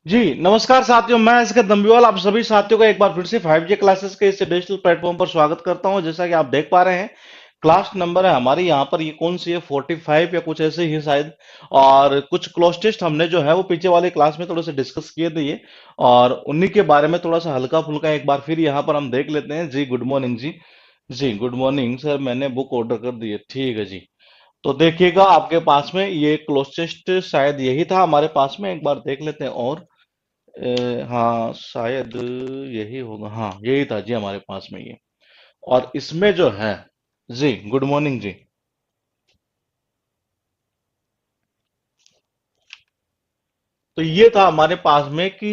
जी नमस्कार साथियों, मैं इसके दम्बिवाल आप सभी साथियों का एक बार फिर से 5G क्लासेस के इस डिजिटल प्लेटफॉर्म पर स्वागत करता हूं। जैसा कि आप देख पा रहे हैं, क्लास नंबर है हमारी यहाँ पर, ये कौन सी है, 45 या कुछ ऐसे ही शायद। और कुछ क्लोज टेस्ट हमने जो है वो पीछे वाली क्लास में थोड़े से डिस्कस किए थे ये, और उन्हीं के बारे में थोड़ा सा हल्का फुल्का एक बार फिर यहाँ पर हम देख लेते हैं। जी गुड मॉर्निंग जी। जी गुड मॉर्निंग सर, मैंने बुक ऑर्डर कर दी है, ठीक है जी। तो देखिएगा आपके पास में ये क्लोज टेस्ट शायद यही था हमारे पास में, एक बार देख लेते हैं। और हाँ शायद यही होगा, हाँ यही था जी हमारे पास में ये। और इसमें जो है, जी गुड मॉर्निंग जी। तो ये था हमारे पास में कि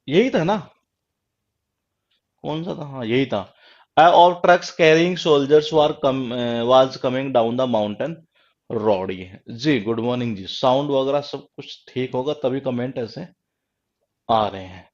यही था ना, कौन सा था, हाँ यही था। और trucks carrying soldiers was coming down the mountain road, ये है जी। गुड मॉर्निंग जी, साउंड वगैरह सब कुछ ठीक होगा तभी कमेंट ऐसे आ रहे हैं।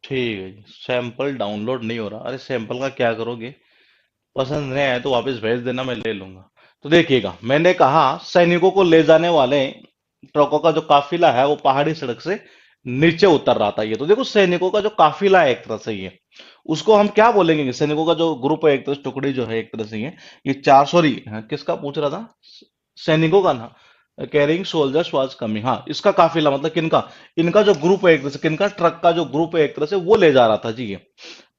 ठीक है जी, सैंपल डाउनलोड नहीं हो रहा, अरे सैंपल का क्या करोगे, पसंद नहीं आया तो वापस भेज देना, मैं ले लूंगा। तो देखिएगा, मैंने कहा सैनिकों को ले जाने वाले ट्रकों का जो काफिला है वो पहाड़ी सड़क से नीचे उतर रहा था। ये तो देखो, सैनिकों का जो काफिला है एक तरह से ये, उसको हम क्या बोलेंगे, सैनिकों का जो ग्रुप है, एक तरह से टुकड़ी जो है एक तरह से ये चार, सॉरी किसका पूछ रहा था, सैनिकों का ना। कैरिंग सोल्जर्स वाज कमिंग, हाँ इसका काफिला मतलब किनका, इनका जो ग्रुप है एक तरह से, किनका, ट्रक का जो ग्रुप है एक तरह से वो ले जा रहा था जी ये।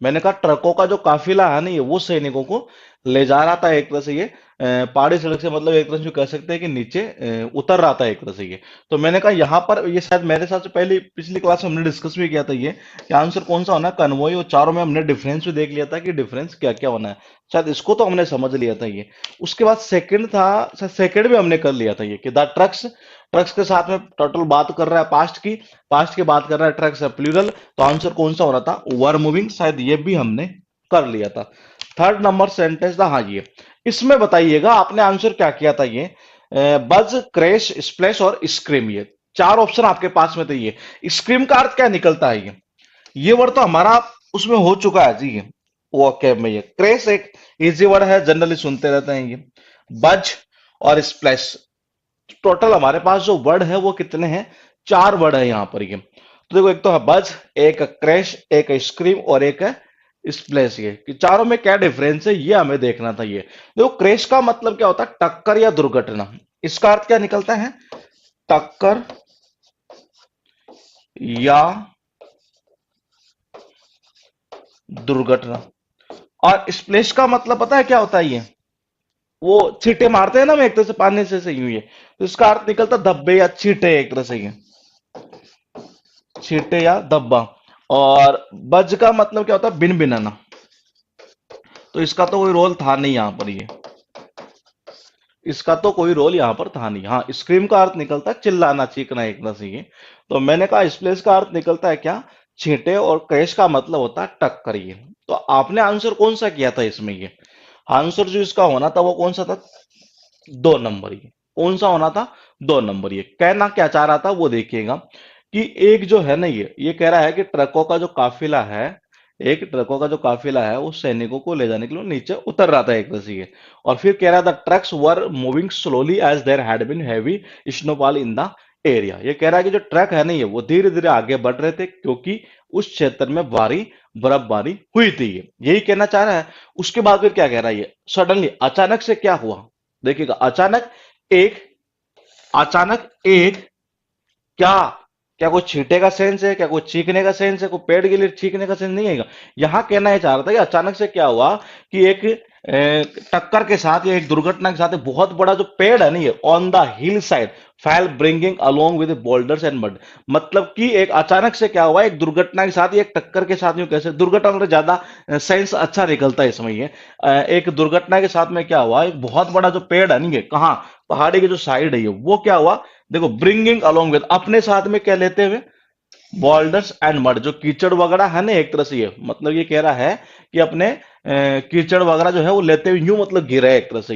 मैंने कहा ट्रकों का जो काफिला है ना, ये वो सैनिकों को ले जा रहा था एक तरह से ये, पहाड़ी सड़क से, मतलब एक तरह से कह सकते हैं कि नीचे उतर रहा था एक तरह से ये। तो मैंने कहा यहाँ पर ये शायद मेरे हिसाब से पहले पिछली क्लास में हमने डिस्कस भी किया था ये, कि आंसर कौन सा होना है, कन्वॉय। और चारों में हमने डिफरेंस भी देख लिया था कि डिफरेंस क्या क्या होना है, शायद इसको तो हमने समझ लिया था ये। उसके बाद सेकंड था, सेकंड भी हमने कर लिया था ये, कि द ट्रक्स, ट्रक्स के साथ में टोटल बात कर रहा है पास्ट की, पास्ट की बात कर रहा है, ट्रक्स है प्लूरल, तो आंसर कौन सा हो रहा था, वर मूविंग, शायद ये भी हमने कर लिया था। थर्ड नंबर सेंटेंस था, हाँ ये। इसमें बताइएगा आपने आंसर क्या किया था ये, बज, क्रैश, स्प्लैश और स्क्रीम, ये चार ऑप्शन आपके पास में थे ये। स्क्रीम का अर्थ क्या निकलता है ये वर्ड तो हमारा उसमें हो चुका है जी ये, वो कैब में। ये क्रैश एक इजी वर्ड है, जनरली सुनते रहते हैं ये। बज और स्प्लैश, टोटल हमारे पास जो वर्ड है वो कितने हैं, चार वर्ड है यहाँ पर ये। तो देखो, एक तो है बज, एक क्रैश, एक स्क्रीम और एक है स्प्लैश। ये कि चारों में क्या डिफरेंस है ये हमें देखना था ये। देखो, क्रैश का मतलब क्या होता है, टक्कर या दुर्घटना। इसका अर्थ क्या निकलता है, टक्कर या दुर्घटना। और स्प्लैश का मतलब पता है क्या होता है ये, वो छींटे मारते हैं ना हम एक तरह से पानी से यूं ये, तो इसका अर्थ निकलता धब्बे या छींटे एक तरह से ये, छींटे या धब्बा। और बज का मतलब क्या होता है, बिन बिनाना। तो इसका तो कोई रोल था नहीं यहाँ पर ये, इसका तो कोई रोल यहाँ पर था नहीं। हाँ, स्क्रीम का अर्थ निकलता है चिल्लाना, चीखना एक तरह से ये। तो मैंने कहा स्प्लेश का अर्थ निकलता है क्या, छींटे, और क्रैश का मतलब होता है टक्कर ये। तो आपने आंसर कौन सा किया था इसमें ये, आंसर जो इसका होना था वो कौन सा था, दो नंबर। ये कौन सा होना था, दो नंबर। ये कहना क्या चाह रहा था वो देखिएगा, कि एक जो है ना ये कह रहा है कि ट्रकों का जो काफिला है, एक ट्रकों का जो काफिला है वो सैनिकों को ले जाने के लिए नीचे उतर रहा था एक तरह से ये। और फिर कह रहा था trucks were moving slowly as there had been heavy snowfall in the area. ये कह रहा है कि जो ट्रक है ना ये, वो धीरे धीरे आगे बढ़ रहे थे क्योंकि उस क्षेत्र में भारी बर्फबारी हुई थी। ये यही कहना चाह रहा है। उसके बाद फिर क्या कह रहा है ये, सडनली, अचानक से क्या हुआ, देखिएगा, एक अचानक एक, क्या, क्या कोई छींटे का सेंस है, क्या कोई चीखने का सेंस है, कोई पेड़ के लिए चीखने का सेंस नहीं है। यहाँ कहना यह चाह रहा था कि अचानक से क्या हुआ, कि एक टक्कर के साथ या एक दुर्घटना के साथ एक बहुत बड़ा जो पेड़ है नहीं, ऑन द हिल साइड फैल bringing along with boulders and mud. मतलब कि एक अचानक से क्या हुआ, एक दुर्घटना के साथ, एक टक्कर के साथ, यूं कैसे दुर्घटना मतलब ज्यादा सेंस अच्छा निकलता है इसमें ये। एक दुर्घटना के साथ में क्या हुआ, एक बहुत बड़ा जो पेड़ है नहीं है, कहाँ, पहाड़ी की जो साइड है ये, वो क्या हुआ, देखो ब्रिंगिंग अलोंग विद, अपने साथ में क्या लेते हुए, बॉल्डर्स एंड मड, जो कीचड़ वगैरह है ना, एक तरह से ये मतलब ये कह रहा है कि अपने कीचड़ वगैरह जो है वो लेते हुए यूं मतलब गिरा है एक तरह से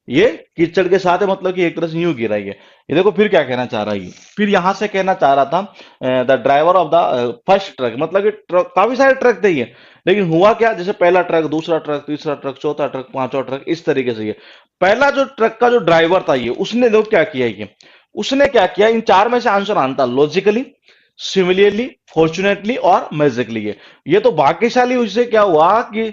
ये कीचड़ के साथ है, मतलब कि एक तरह से यूं गिरा है ये देखो फिर क्या कहना चाह रहा है ये, फिर यहां से कहना चाह रहा था the driver of the first truck, मतलब कि ट्रक, काफी सारे ट्रक थे ये, लेकिन हुआ क्या, जैसे पहला ट्रक, दूसरा ट्रक, तीसरा ट्रक, चौथा ट्रक, पांचवा ट्रक, इस तरीके से ये पहला जो ट्रक का जो ड्राइवर था ये, उसने लोग क्या किया ये, उसने क्या किया, इन चार में से आंसर आना था, लॉजिकली, सिमिलियरली, फॉर्चुनेटली और मैजिकली। ये तो भाग्यशाली उससे क्या हुआ कि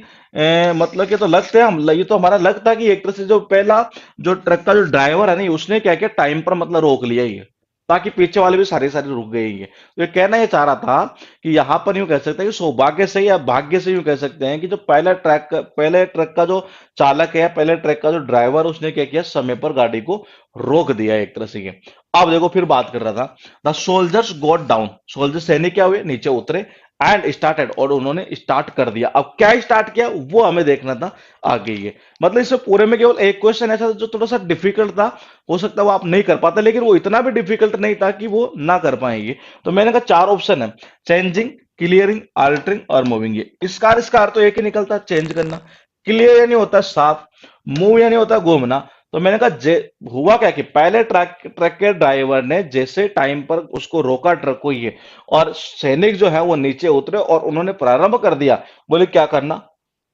मतलब कि तो लगते हैं हम, ये तो हमारा लग था कि एक तरह से जो पहला जो ट्रक का जो ड्राइवर है नहीं, उसने क्या किया, टाइम पर मतलब रोक लिया ये, ताकि पीछे वाले भी सारे सारे रुक गए ये। तो ये कहना ये चाह रहा था कि यहां पर यूं कह सकते हैं कि सौभाग्य से या भाग्य से यूं कह सकते हैं कि जो पहले ट्रक का जो चालक है, पहले ट्रक का जो ड्राइवर, उसने क्या किया, समय पर गाड़ी को रोक दिया एक तरह से ये। अब देखो फिर बात कर रहा था, the soldiers got down, soldier सैनिक क्या हुए, नीचे उतरे, एंड स्टार्टेड, और उन्होंने स्टार्ट कर दिया। अब क्या स्टार्ट किया वो हमें देखना था आगे ये। मतलब इससे पूरे में केवल एक क्वेश्चन ऐसा था जो थोड़ा सा डिफिकल्ट था, हो सकता है वो आप नहीं कर पाते, लेकिन वो इतना भी डिफिकल्ट नहीं था कि वो ना कर पाएंगे। तो मैंने कहा चार ऑप्शन है, चेंजिंग, क्लियरिंग, अल्टरिंग और मूविंग। ये इसका अर्थ तो एक ही निकलता है, चेंज करना। क्लियर यानी होता है साफ, मूव यानी होता है घूमना। तो मैंने कहा हुआ क्या कि पहले ट्रक के ड्राइवर ने जैसे टाइम पर उसको रोका ट्रक को ये, और सैनिक जो है वो नीचे उतरे और उन्होंने प्रारंभ कर दिया। बोले क्या करना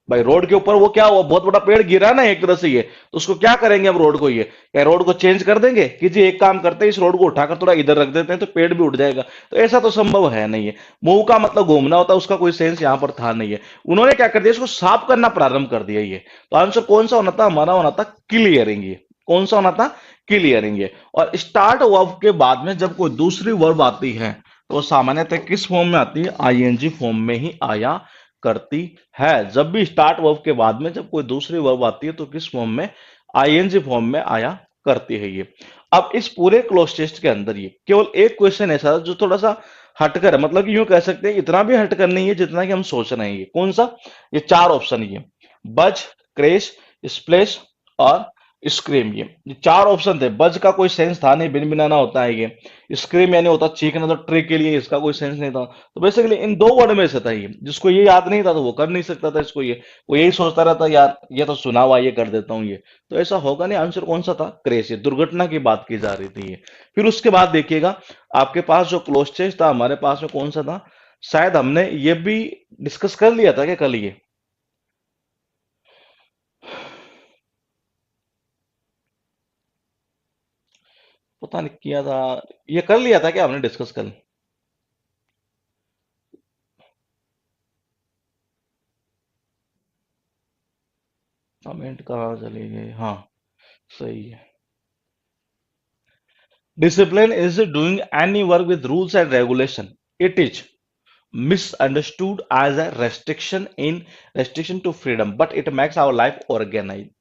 भाई, रोड के ऊपर वो क्या हुआ, बहुत बड़ा पेड़ गिरा ना एक तरह से ये, तो उसको क्या करेंगे अब रोड को, ये क्या रोड को चेंज कर देंगे कि जी एक काम करते हैं, इस रोड को उठाकर थोड़ा इधर रख देते हैं तो पेड़ भी उठ जाएगा। तो ऐसा तो संभव है नहीं है। मूव का मतलब घूमना होता है, उसका कोई सेंस यहाँ पर था नहीं है। उन्होंने क्या कर दिया, इसको साफ करना प्रारंभ कर दिया ये। तो आंसर कौन सा होना था, हमारा होना था क्लियरिंग। ये कौन सा होना था, क्लियरिंग। ये और स्टार्ट वर्ब के बाद में जब कोई दूसरी वर्ब आती है तो वो सामान्यतः किस फॉर्म में आती है, आईएनजी फॉर्म में ही आया करती है। जब भी स्टार्ट वर्ब के बाद में जब कोई दूसरी वर्ब आती है तो किस फॉर्म में, आईएनजी फॉर्म में आया करती है ये। अब इस पूरे क्लोज टेस्ट के अंदर ये केवल एक क्वेश्चन ऐसा जो थोड़ा सा हटकर है, मतलब कि यूं कह सकते हैं इतना भी हटकर नहीं है जितना कि हम सोच रहे हैं। ये कौन सा, ये चार ऑप्शन, ये बज, क्रेश, स्प्लेश और स्क्रीम। ये चार ऑप्शन थे। बज का कोई सेंस था नहीं, बिन बिनाना होता है ये। स्क्रीम यानी होता चीखना, तो ट्रिक के लिए इसका कोई सेंस नहीं था। तो बेसिकली इन दो वर्ड में से था ये, जिसको ये याद नहीं था तो वो कर नहीं सकता था इसको ये, वो यही सोचता रहता यार ये तो सुना हुआ, ये कर देता हूँ ये। तो ऐसा होगा नहीं। आंसर कौन सा था, क्रेश। ये दुर्घटना की बात की जा रही थी ये। फिर उसके बाद देखिएगा आपके पास जो क्लोज टेस्ट था, हमारे पास में कौन सा था, शायद हमने ये भी डिस्कस कर लिया था क्या कल ये, पता नहीं किया था, ये कर लिया था क्या हमने डिस्कस कल। कमेंट कहाँ चले गए, हाँ सही है। Discipline is doing any work with rules and regulation. It is misunderstood as a restriction to freedom, but it makes our life organized।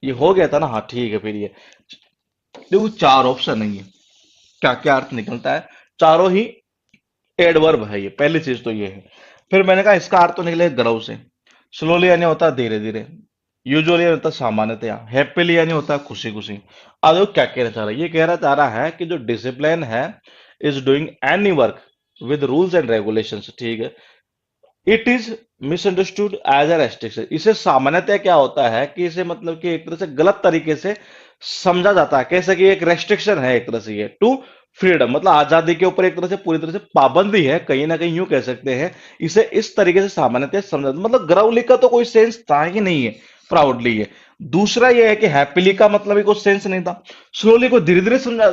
ये हो गया था ना, हाँ ठीक है। फिर ये देखो चार ऑप्शन है ये, क्या क्या अर्थ निकलता है, चारों ही एडवर्ब है ये। पहली चीज तो ये है। फिर मैंने कहा इसका अर्थ तो निकले गड़व से। स्लोली यानी होता है धीरे धीरे, यूजुअली यानी होता है सामान्यतया, हैप्पीली यानी होता है खुशी खुशी। अब देखो क्या कहना चाह रहा है, ये कह रहा चाह रहा है कि जो डिसिप्लिन है is doing any work with rules and regulations, ठीक है। It is misunderstood as a restriction. इसे सामान्यतः क्या होता है कि इसे मतलब कि एक तरह से गलत तरीके से समझा जाता है, कैसे कि एक रेस्ट्रिक्शन है एक तरह से ये टू फ्रीडम, मतलब आजादी के ऊपर एक तरह से पूरी तरह से पाबंदी है, कहीं ना कहीं यूं कह सकते हैं। इसे इस तरीके से सामान्यतः समझा, मतलब ग्राउली का तो कोई सेंस था ही नहीं है, प्राउडली है। दूसरा यह है कि हैप्पीली का मतलब ही कोई सेंस नहीं था। स्लोली को धीरे धीरे समझा,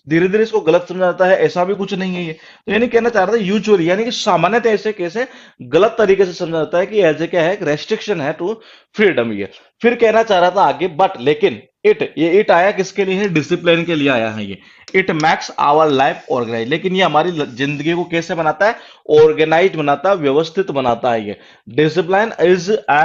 धीरे धीरे इसको गलत समझा जाता है, ऐसा भी कुछ नहीं है ये। तो यानी कहना चाह रहा था यूजुअली यानी कि सामान्यतः ऐसे कैसे गलत तरीके से समझा जाता है कि एज ए क्या है, रेस्ट्रिक्शन है टू फ्रीडम ये। फिर कहना चाह रहा था आगे, बट लेकिन इट आया किसके लिए है, डिसिप्लिन के लिए आया है ये। It makes our life organize, लेकिन ये हमारी जिंदगी को कैसे बनाता है, ऑर्गेनाइज बनाता है, व्यवस्थित बनाता है ये। Discipline is a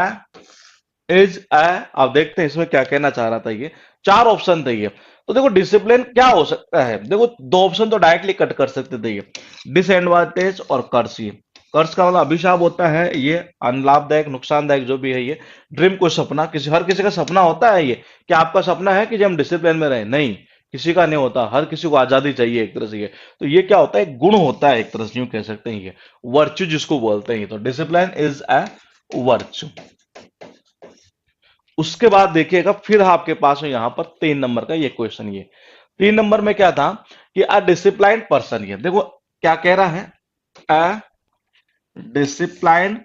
is a, आप देखते हैं इसमें क्या कहना चाह रहा था ये, चार ऑप्शन थे ये। तो देखो डिसिप्लिन क्या हो सकता है, देखो दो ऑप्शन तो डायरेक्टली कट कर सकते थे ये, डिसएडवांटेज और कर्स। ये कर्स का मतलब अभिशाप होता है, ये अनलाभदायक नुकसानदायक जो भी है ये। ड्रीम को सपना, किसी हर किसी का सपना होता है ये, कि आपका सपना है कि जब हम डिसिप्लिन में रहे, नहीं किसी का नहीं होता, हर किसी को आजादी चाहिए एक तरह से ये। तो ये क्या होता है, एक गुण होता है एक तरह से यूं कह सकते हैं, ये वर्च्यू जिसको बोलते हैं ये। तो डिसिप्लिन इज अ वर्च्यू। उसके बाद देखिएगा फिर आपके पास है यहां पर 3 नंबर का ये क्वेश्चन, ये 3 नंबर में क्या था कि अ डिसिप्लाइंड पर्सन, ये देखो क्या कह रहा है, अ डिसिप्लाइंड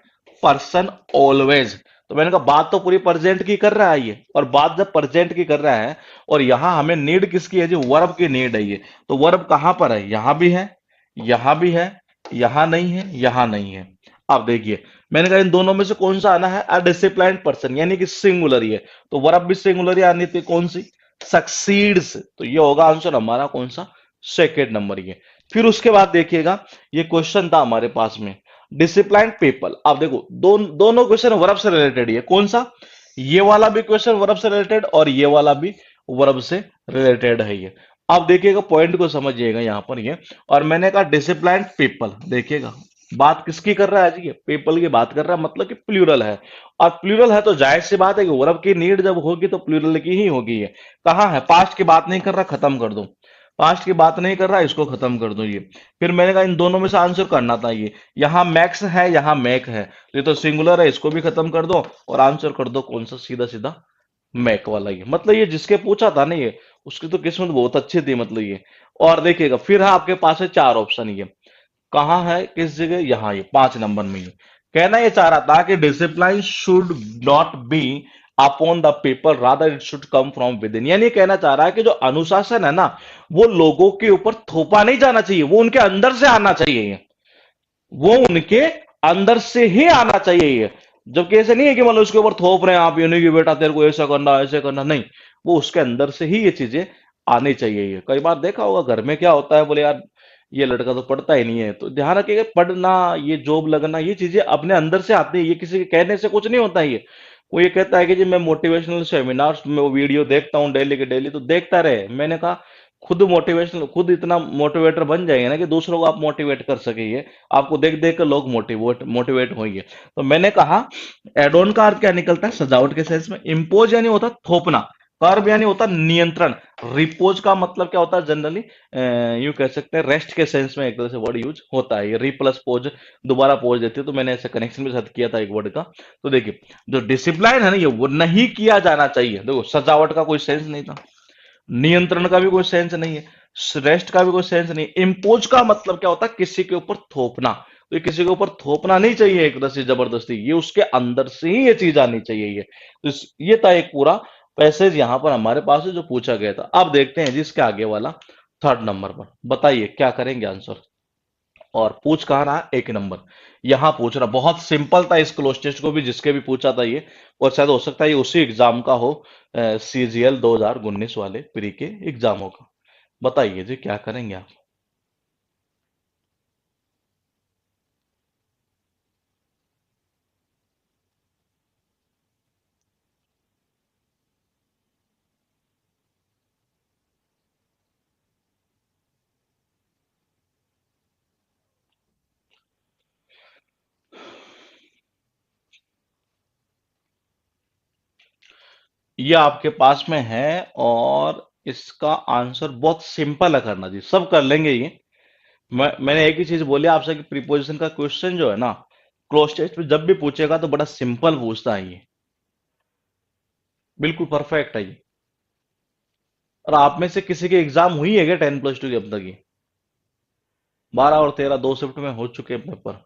पर्सन ऑलवेज। तो मैंने कहा बात तो पूरी प्रेजेंट की कर रहा है ये, और बात जब प्रेजेंट की कर रहा है, और यहां हमें नीड किसकी है, जो वर्ब की नीड है ये। तो वर्ब कहां पर है, यहां भी है, यहां भी है, यहां नहीं है, यहां नहीं है। अब देखिए मैंने कहा इन दोनों में से कौन सा आना है, अडिसिप्लाइंड पर्सन, यानी कि सिंगुलर ये। तो वर्ब भी सिंगुलर ही आनी थी, कौन सी, सक्सीड्स। तो ये होगा आंसर हमारा कौन सा, सेकेंड नंबर ये। फिर उसके बाद देखिएगा ये क्वेश्चन था हमारे पास में, डिसिप्लाइंड पीपल। अब देखो दोनों क्वेश्चन वर्ब से रिलेटेड है, कौन सा, ये वाला भी क्वेश्चन वर्ब से रिलेटेड और ये वाला भी वर्ब से रिलेटेड है ये। अब देखिएगा पॉइंट को समझिएगा यहां पर ये, और मैंने कहा डिसिप्लाइंड पीपल, देखिएगा बात किसकी कर रहा है जी, ये पीपल की बात कर रहा है, मतलब कि प्लूरल है। और प्लूरल है तो जाहिर सी बात है कि वर्ब की नीड जब होगी तो प्लूरल की ही होगी ये। कहाँ है, पास्ट की बात नहीं कर रहा, खत्म कर दो, पास्ट की बात नहीं कर रहा, इसको खत्म कर दो ये। फिर मैंने कहा इन दोनों में से आंसर करना था ये, यहाँ मैक्स है यहाँ मैक है, ये तो सिंगुलर है, इसको भी खत्म कर दो और आंसर कर दो कौन सा, सीधा सीधा मैक वाला ये। मतलब ये जिसके पूछा था ना ये, उसकी तो किस्मत बहुत अच्छी थी मतलब ये। और देखिएगा फिर है आपके पास है चार ऑप्शन ये, कहाँ है किस जगह, यहाँ ये 5 नंबर में ये कहना ये चाह रहा था कि discipline should not be upon the people, rather it should come from with in. यानी ये कहना चाह रहा है कि जो अनुशासन है ना, वो लोगों के ऊपर थोपा नहीं जाना चाहिए, वो उनके अंदर से आना चाहिए ये, वो उनके अंदर से ही आना चाहिए ये। जबकि ऐसे नहीं है कि मतलब उसके ऊपर थोप रहे हैं आप, ये नहीं कि बेटा तेरे को ऐसा करना ऐसे करना, नहीं, वो उसके अंदर से ही ये चीजें आनी चाहिए ये। कई बार देखा होगा घर में क्या होता है, बोले यार ये लड़का तो पढ़ता ही नहीं है, तो ध्यान रखिएगा पढ़ना, ये जॉब लगना, ये चीजें अपने अंदर से आती है, ये किसी के कहने से कुछ नहीं होता है ये। वो ये कहता है कि जी मैं मोटिवेशनल सेमिनार्स में वो वीडियो देखता हूँ डेली के डेली, तो देखता रहे। मैंने कहा खुद मोटिवेशनल, खुद इतना मोटिवेटर बन जाएंगे ना कि दूसरों को आप मोटिवेट कर सकेंगे, आपको देख देख कर लोग मोटिवेट मोटिवेट होंगे। तो मैंने कहा एड ऑन का अर्थ क्या निकलता है, सजावट के सेंस में। इम्पोज यानी होता थोपना, कर्ब यानी होता नियंत्रण, रिपोज का मतलब क्या होता है जनरली, यूं कह सकते हैं रेस्ट के सेंस में एक तरह से वर्ड यूज होता है ये। री प्लस पोज दोबारा पोज देती है, तो मैंने ऐसे कनेक्शन के साथ किया था एक वर्ड का। तो देखिए जो डिसिप्लिन है ना ये, वो नहीं किया जाना चाहिए। देखो सजावट का कोई सेंस नहीं था, नियंत्रण का भी कोई सेंस नहीं है, रेस्ट का भी कोई सेंस नहीं है। इम्पोज का मतलब क्या होता है, किसी के ऊपर थोपना। तो ये किसी के ऊपर थोपना नहीं चाहिए एक तरह से जबरदस्ती, ये उसके अंदर से ही ये चीज आनी चाहिए ये। तो ये था एक पूरा पैसेज यहां पर हमारे पास है जो पूछा गया था। अब देखते हैं जिसके आगे वाला 3rd नंबर पर, बताइए क्या करेंगे आंसर। और पूछ कहाँ रहा, 1 नंबर यहां पूछ रहा। बहुत सिंपल था, इस क्लोज टेस्ट को भी जिसके भी पूछा था ये, और शायद हो सकता है ये उसी एग्जाम का हो, CGL 2019 वाले प्री के एग्जामों का। बताइए जी क्या करेंगे आप। ये आपके पास में है, और इसका आंसर बहुत सिंपल है करना जी, सब कर लेंगे ये। मैंने एक ही चीज बोली आपसे कि प्रीपोजिशन का क्वेश्चन जो है ना, क्लोज टेस्ट में जब भी पूछेगा तो बड़ा सिंपल पूछता है ये, बिल्कुल परफेक्ट है ये। और आप में से किसी की एग्जाम हुई है क्या 10+2 की अब तक की, 12 और 13 2 शिफ्ट में हो चुके हैं पेपर,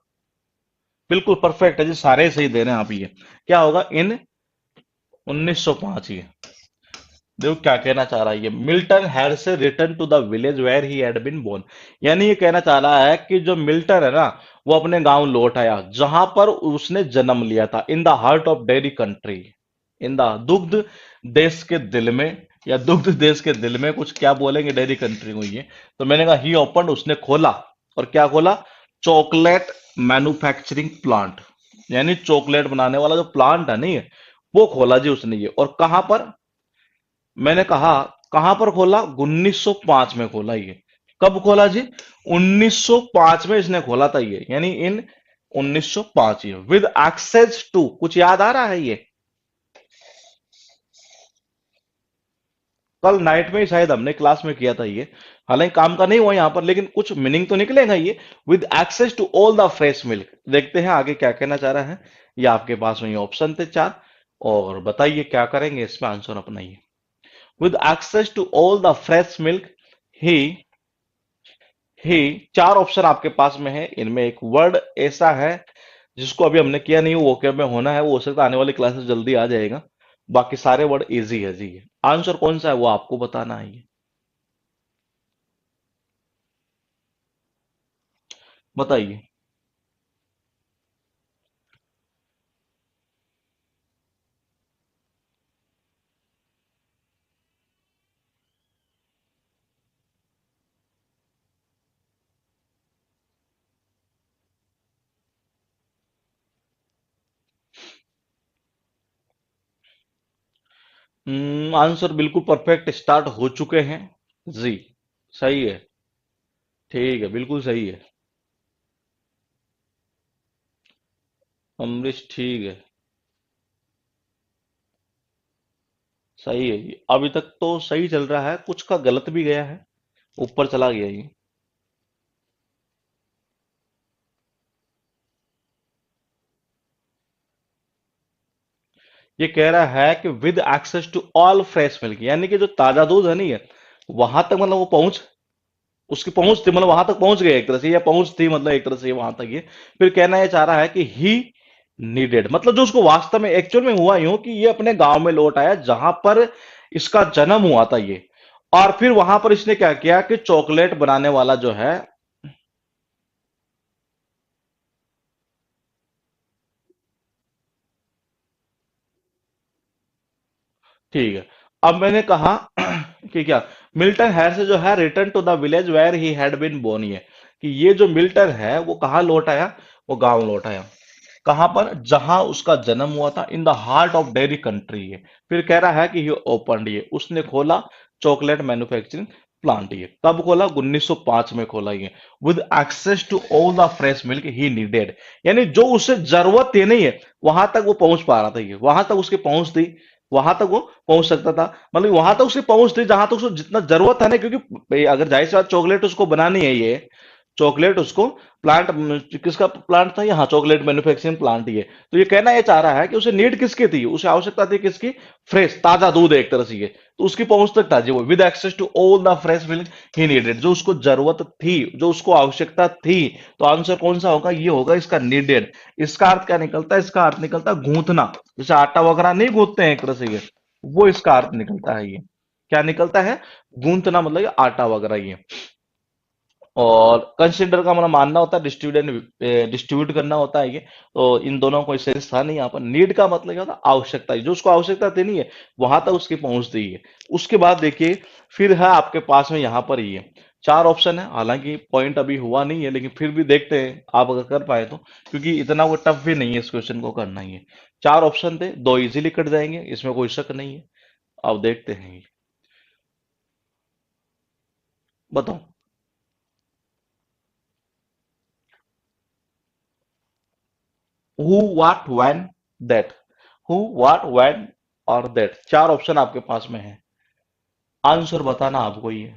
बिल्कुल परफेक्ट है जी, सारे सही दे रहे हैं आप। ये क्या होगा, इन 1905 ये। देखो क्या कहना चाह रहा है ये, Milton Hershey return to the village where he had been born. यानी ये कहना चाह रहा है कि जो मिल्टन है ना, वो अपने गांव लौट आया जहां पर उसने जन्म लिया था, in the heart of dairy country, in the दुग्ध देश के दिल में, या दुग्ध देश के दिल में, कुछ क्या बोलेंगे डेयरी कंट्री को ये। तो मैंने कहा ही ओपन, उसने खोला, और क्या खोला, चॉकलेट मैन्युफैक्चरिंग प्लांट। यानी चॉकलेट बनाने वाला जो प्लांट है नहीं, वो खोला जी उसने ये, और कहां पर, मैंने कहा कहां पर खोला, 1905 में खोला ये। कब खोला जी, 1905 में इसने खोला था ये, यानी इन 1905 ये, विद एक्सेस टू, कुछ याद आ रहा है ये, कल नाइट में ही शायद हमने क्लास में किया था ये, हालांकि काम का नहीं हुआ यहां पर, लेकिन कुछ मीनिंग तो निकलेगा ये, with access to all the fresh milk. देखते हैं आगे क्या कहना चाह रहा है। ये आपके पास में ये ऑप्शन थे चार, और बताइए क्या करेंगे इसमें, आंसर अपनाइए। With access to all the fresh milk, ही ही चार ऑप्शन आपके पास में है, इनमें एक वर्ड ऐसा है जिसको अभी हमने किया नहीं, वो क्या में होना है, वो हो सकता है आने वाली क्लासेस जल्दी आ जाएगा। बाकी सारे वर्ड इजी है जी। आंसर कौन सा है वो आपको बताना है ये, बताइए। आंसर बिल्कुल परफेक्ट स्टार्ट हो चुके हैं जी। सही है, ठीक है, बिल्कुल सही है। अमरीश ठीक है, सही है ये, अभी तक तो सही चल रहा है, कुछ का गलत भी गया है, ऊपर चला गया ये। ये कह रहा है कि with access to all fresh milk, यानी कि जो ताजा दूध है नहीं है, वहां तक मतलब वो पहुंच, उसकी पहुंच थी, मतलब वहां तक पहुंच गए एक तरह से, या पहुंच थी मतलब एक तरह से वहां तक ये। फिर कहना ये चाह रहा है कि ही नीडेड, मतलब जो उसको वास्तव में एक्चुअल में हुआ यूं कि ये अपने गांव में लौट आया जहां पर इसका जन्म हुआ था ये, और फिर वहां पर इसने क्या किया कि चॉकलेट बनाने वाला जो है, ठीक है। अब मैंने कहा कि क्या, मिल्टन हैर से जो है return to the village where he had been born, ये कि ये जो मिल्टन है वो कहाँ लौट आया, वो गांव लौट आया। कहां पर, जहां उसका जन्म हुआ था, in the heart of dairy country है। फिर कह रहा है कि ही ओपन, ये उसने खोला चॉकलेट मैन्युफैक्चरिंग प्लांट, ये कब खोला, 1905 में खोला ये, with access to all the fresh milk he needed, यानी जो उसे जरूरत थी नहीं है, वहां तक वो पहुंच पा रहा था ये, वहां तक उसकी पहुंच थी, वहां तक वो पहुंच सकता था, मतलब वहां तक उसकी पहुंच थी जहां तक उसको जितना जरूरत था ना, क्योंकि भाई अगर जाहिर सी बात चॉकलेट उसको बनानी है ये, चॉकलेट उसको प्लांट, किसका प्लांट था यहाँ, चॉकलेट मैन्युफैक्चरिंग प्लांट ये। तो ये कहना ये चाह रहा है कि उसे नीड किसकी थी, उसे आवश्यकता थी किसकी, फ्रेश ताजा दूध है एक तरह से ये, तो उसकी पहुंच तक था जी वो, with access to all the fresh milk he needed, जो उसको जरूरत थी, जो उसको आवश्यकता थी। तो आंसर कौन सा होगा, ये होगा इसका नीडेड। इसका अर्थ क्या निकलता है, इसका अर्थ निकलता है गूंथना, जैसे आटा वगैरह नहीं गूंथते हैं एक तरह से ये, वो इसका अर्थ निकलता है ये, क्या निकलता है, गूंथना, मतलब ये आटा वगैरह ये। और कंसिडर का मतलब मानना होता है, डिस्ट्रीब्यूट डिस्ट्रीब्यूट करना होता है ये। तो इन दोनों को सेंस था नहीं यहाँ पर, नीड का मतलब क्या होता है, आवश्यकता है, जो उसको आवश्यकता थी नहीं है, वहां तक उसकी पहुंच थी है। उसके बाद देखिए, फिर है आपके पास में यहाँ पर ये चार ऑप्शन है, हालांकि पॉइंट अभी हुआ नहीं है, लेकिन फिर भी देखते हैं आप अगर कर पाए तो, क्योंकि इतना वो टफ भी नहीं है इस क्वेश्चन को करना ही है। चार ऑप्शन थे, दो इजीली कट जाएंगे, इसमें कोई शक नहीं है। अब देखते हैं ये, बताओ। Who what when that, who what when और दैट, चार ऑप्शन आपके पास में है, आंसर बताना आपको ये।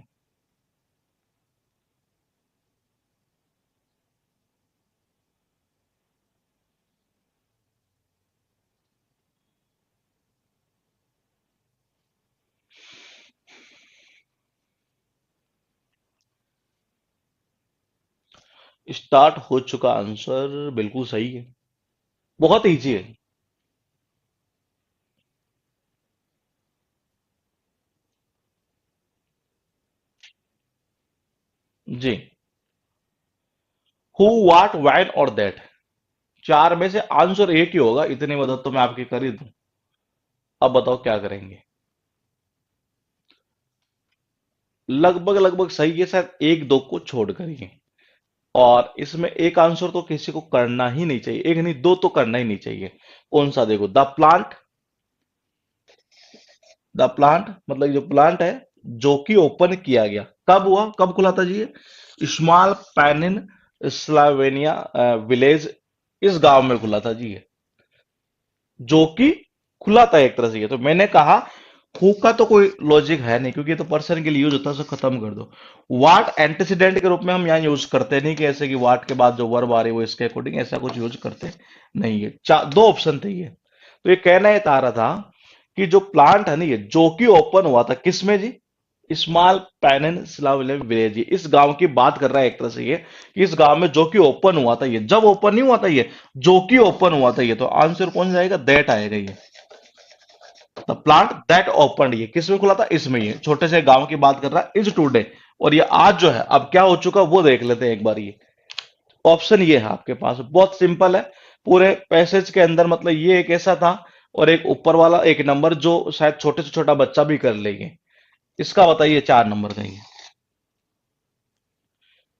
स्टार्ट हो चुका, आंसर बिल्कुल सही है, बहुत इजी है जी। हु व्हाट व्हेन और दैट, चार में से आंसर एक ही होगा, इतनी मदद तो मैं आपकी कर ही दूं। अब बताओ क्या करेंगे। लगभग लगभग सही है, शायद एक दो को छोड़ करिए, और इसमें एक आंसर तो किसी को करना ही नहीं चाहिए, एक नहीं दो तो करना ही नहीं चाहिए। कौन सा, देखो, द प्लांट, द प्लांट मतलब जो प्लांट है जो कि ओपन किया गया, कब हुआ, कब खुला था जी ये? स्मॉल पैनिन स्लावेनिया विलेज, इस गांव में खुला था जी ये, जो कि खुला था एक तरह से। ये तो मैंने कहा हु का तो कोई लॉजिक है नहीं, क्योंकि ये तो पर्सन के लिए यूज होता है, उसे खत्म कर दो। वाट एंटीसीडेंट के रूप में हम यहाँ यूज करते नहीं कि ऐसे कि वाट के बाद जो वर्ब आ रही है वो इसके अकॉर्डिंग, ऐसा कुछ यूज करते नहीं है। दो ऑप्शन थे ये। तो ये कहना ये चाह रहा था कि जो प्लांट है ना ये जो कि ओपन हुआ था किसमें जी? स्मॉल पेनिनसुला विलेज, इस गांव की बात कर रहा है एक तरह से ये, कि इस गांव में जो कि ओपन हुआ था ये, जब ओपन नहीं हुआ था ये, जो कि ओपन हुआ था ये, तो आंसर कौन जाएगा? दैट आएगा ये। द प्लांट दैट ओपन, ये किस में खुला था? इसमें। ये छोटे से गांव की बात कर रहा है, इज टुडे। और ये आज जो है अब क्या हो चुका वो देख लेते हैं एक बार। ये ऑप्शन ये है आपके पास, बहुत सिंपल है। पूरे पैसेज के अंदर मतलब ये एक ऐसा था, और एक ऊपर वाला एक नंबर जो शायद छोटे से छोटा बच्चा भी कर लेंगे। इसका बताइए 4 नंबर का ये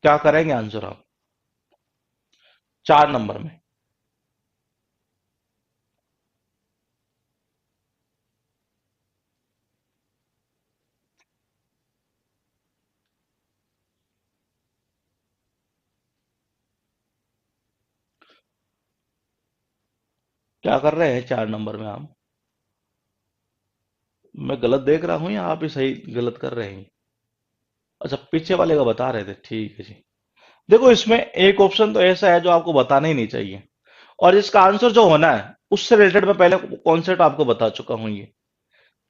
क्या करेंगे आंसर आप? 4 नंबर में क्या कर रहे हैं 4 नंबर में आप? मैं गलत देख रहा हूं या आप ही सही गलत कर रहे हैं? अच्छा, पीछे वाले का बता रहे थे, ठीक है जी। देखो इसमें एक ऑप्शन तो ऐसा है जो आपको बताना ही नहीं चाहिए, और इसका आंसर जो होना है उससे रिलेटेड मैं पहले कॉन्सेप्ट आपको बता चुका हूं ये।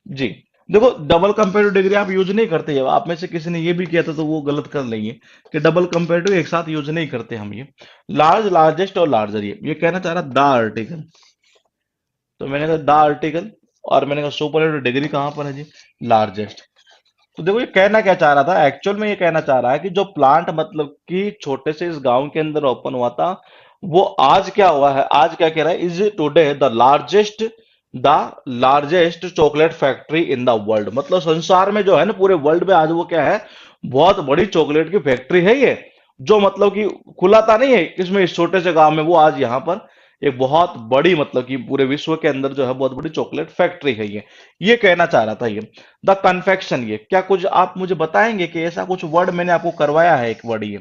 जी। देखो डबल कंपेरेटिव डिग्री आप यूज नहीं करते, जब आप में से किसी ने ये भी किया था तो वो गलत कर लेंगे कि डबल कंपेरेटिव एक साथ यूज नहीं करते हम ये। लार्ज, लार्जेस्ट और लार्जर, ये कहना चाह रहा द आर्टिकल। तो मैंने कहा द आर्टिकल, और मैंने कहा सुपरलेटिव डिग्री कहां पर है जी? लार्जेस्ट। तो देखो ये कहना क्या चाह रहा था, एक्चुअल में ये कहना चाह रहा है कि जो प्लांट मतलब कि छोटे से इस गांव के अंदर ओपन हुआ था, वो आज क्या हुआ है, आज क्या कह रहा है, is today the largest chocolate factory in the world. मतलब संसार में जो है ना, पूरे वर्ल्ड में आज वो क्या है, बहुत बड़ी चॉकलेट की फैक्ट्री है ये, जो मतलब कि खुला था नहीं है इसमें, इस छोटे से गांव में, वो आज यहाँ पर एक बहुत बड़ी मतलब कि पूरे विश्व के अंदर जो है बहुत बड़ी चॉकलेट फैक्ट्री है ये कहना चाह रहा था ये। द कन्फेक्शन, ये क्या कुछ आप मुझे बताएंगे कि ऐसा कुछ वर्ड मैंने आपको करवाया है एक वर्ड ये,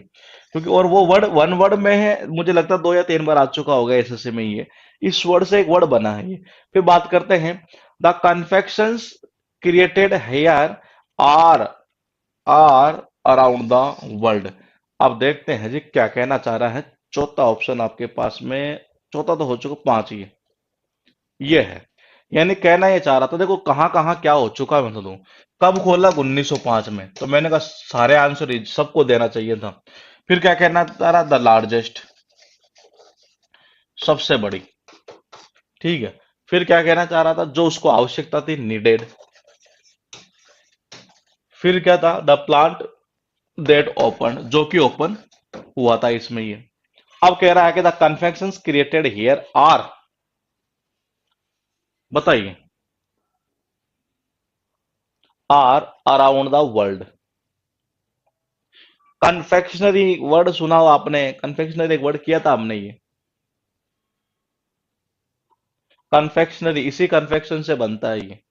क्योंकि और वो वर्ड वन वर्ड में है, मुझे लगता है 2 या 3 बार आ चुका होगा एसएससी में ये, इस वर्ड से एक वर्ड बना है ये। फिर बात करते हैं, the confections created here are are around the world. अब देखते हैं जी क्या कहना चाह रहा है। चौथा ऑप्शन आपके पास में, चौथा तो हो चुका, 5 ये है। यानी कहना ये चाह रहा था, देखो कहाँ कहाँ क्या हो चुका है, मैं तो दूं। कब खोला? 1905 में। तो मैंने कहा सारे आंसर सबको देना चाहिए था। फिर क्या कहना चाह रहा? द लार्जेस्ट, सबसे बड़ी। ठीक है। फिर क्या कहना चाह रहा था? जो उसको आवश्यकता थी, नीडेड। फिर क्या था? द प्लांट दैट ओपन, जो कि ओपन हुआ था इसमें ये। अब कह रहा है कि the confections created here are, बताइए, are around the world. Confectionery word सुना हो आपने? कन्फेक्शनरी एक वर्ड किया था हमने ये, कन्फेक्शनरी, इसी कन्फेक्शन से बनता है ये।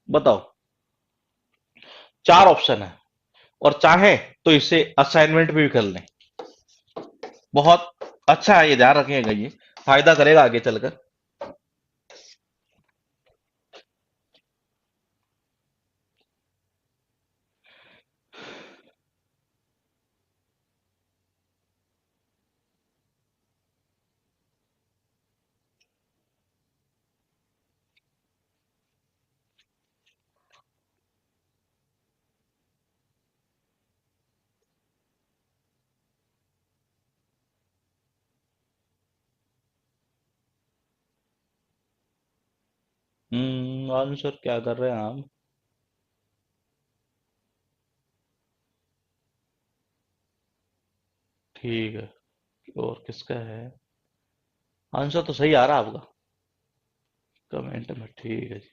बताओ। 4 ऑप्शन है, और चाहे तो इसे असाइनमेंट भी कर लें। बहुत अच्छा है, ये ध्यान रखिएगा, ये फायदा करेगा आगे चलकर। आंसर क्या कर रहे हैं आप? ठीक है, और किसका है? आंसर तो सही आ रहा है आपका, कमेंट में, ठीक है जी।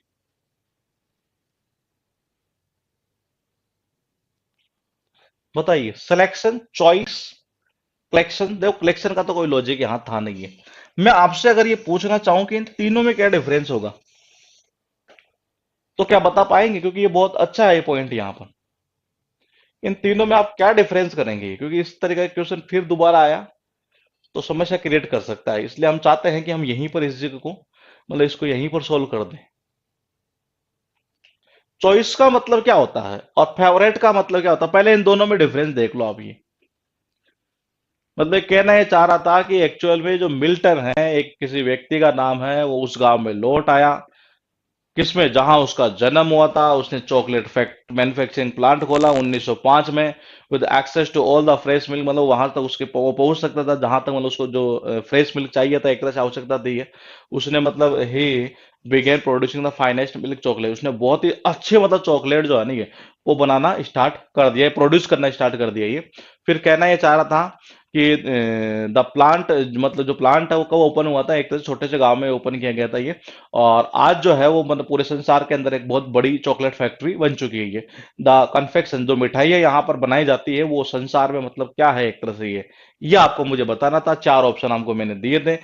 बताइए, सिलेक्शन, चॉइस, कलेक्शन देखो, कलेक्शन का तो कोई लॉजिक यहाँ था नहीं है। मैं आपसे अगर ये पूछना चाहूं कि इन तीनों में क्या डिफरेंस होगा, तो क्या बता पाएंगे? क्योंकि ये बहुत अच्छा है ये पॉइंट यहाँ पर। इन तीनों में आप क्या डिफरेंस करेंगे? क्योंकि इस तरह का क्वेश्चन फिर दोबारा आया तो समस्या क्रिएट कर सकता है, इसलिए हम चाहते हैं कि हम यहीं पर इस जगह को, मतलब इसको यहीं पर सोल्व कर दें। चॉइस का मतलब क्या होता है और फेवरेट का मतलब क्या होता है, पहले इन दोनों में डिफरेंस देख लो आप। ये मतलब कहना ये चाह रहा था कि एक्चुअल में जो मिल्टन है, एक किसी व्यक्ति का नाम है, वो उस गांव में लौट आया, किसमें, जहां उसका जन्म हुआ था। उसने चॉकलेट फैक्ट मैन्युफैक्चरिंग प्लांट खोला 1905 में, with access to all the fresh milk, मतलब वहां तक उसके वो पहुंच सकता था जहां तक मतलब उसको जो फ्रेश मिल्क चाहिए था, एक तरह से आवश्यकता थी है। उसने मतलब ही begin producing the finest milk chocolate, उसने बहुत ही अच्छे मतलब चॉकलेट जो है नहीं है वो बनाना स्टार्ट कर दिया, प्रोड्यूस करना स्टार्ट कर दिया ये। फिर कहना ये चाह रहा था कि द प्लांट, मतलब जो प्लांट है वो कब ओपन हुआ था, एक तरह से छोटे से गांव में ओपन किया गया था ये। और आज जो है वो मतलब पूरे संसार के अंदर एक बहुत बड़ी चॉकलेट फैक्ट्री बन चुकी है ये। द कन्फेक्शन, जो मिठाई है यहाँ पर बनाई जाती है, वो संसार में मतलब क्या है एक तरह से ये आपको मुझे बताना था। चार ऑप्शन आपको मैंने दिए थे।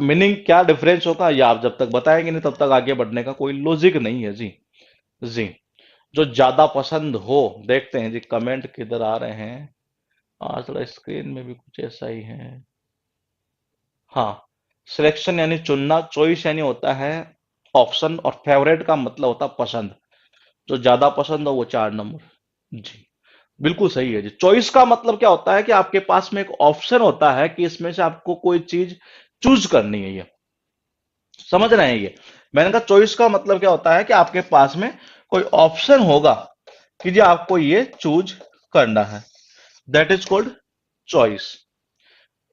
मीनिंग क्या डिफरेंस होगा ये आप जब तक बताएंगे नहीं तब तक आगे बढ़ने का कोई लॉजिक नहीं है जी। जी। जो ज्यादा पसंद हो, देखते हैं जी कमेंट किधर आ रहे हैं। आज थोड़ा स्क्रीन में भी कुछ ऐसा ही है। हाँ, सिलेक्शन यानी चुनना, चॉइस यानी होता है ऑप्शन, और फेवरेट का मतलब होता है पसंद। जो ज्यादा पसंद हो वो 4 नंबर। जी, बिल्कुल सही है जी। चॉइस का मतलब क्या होता है कि आपके पास में एक ऑप्शन होता है कि इसमें से आपको कोई चीज चूज करनी है। ये समझ रहे हैं ये? मैंने कहा चॉइस का मतलब क्या होता है कि आपके पास में कोई ऑप्शन होगा कि जी आपको ये चूज करना है, दैट इज कॉल्ड चॉइस।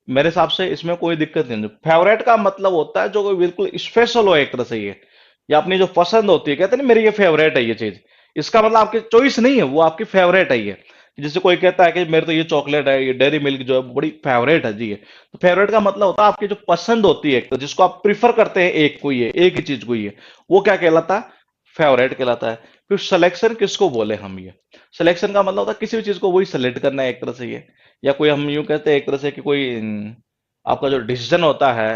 मेरे हिसाब से इसमें कोई दिक्कत नहीं है। फेवरेट का मतलब होता है जो कोई बिल्कुल स्पेशल हो एक तरह से ये, या अपनी जो पसंद होती है, कहते हैं ना मेरी ये फेवरेट है ये चीज, इसका मतलब आपकी चॉइस नहीं है, वो आपकी फेवरेट है ये। जैसे कोई कहता है कि मेरे तो ये चॉकलेट है, ये डेयरी मिल्क जो है बड़ी फेवरेट है जी ये, तो फेवरेट का मतलब होता है आपकी जो पसंद होती है, एक तो जिसको आप प्रिफर करते हैं, एक को ये, एक ही चीज को ये, वो क्या कहलाता है? फेवरेट कहलाता है। फिर सिलेक्शन किसको बोले हम? ये सिलेक्शन का मतलब होता है किसी भी चीज को वही सेलेक्ट करना है एक तरह से ये। या कोई हम यूं कहते हैं एक तरह से कि कोई आपका जो डिसीजन होता है,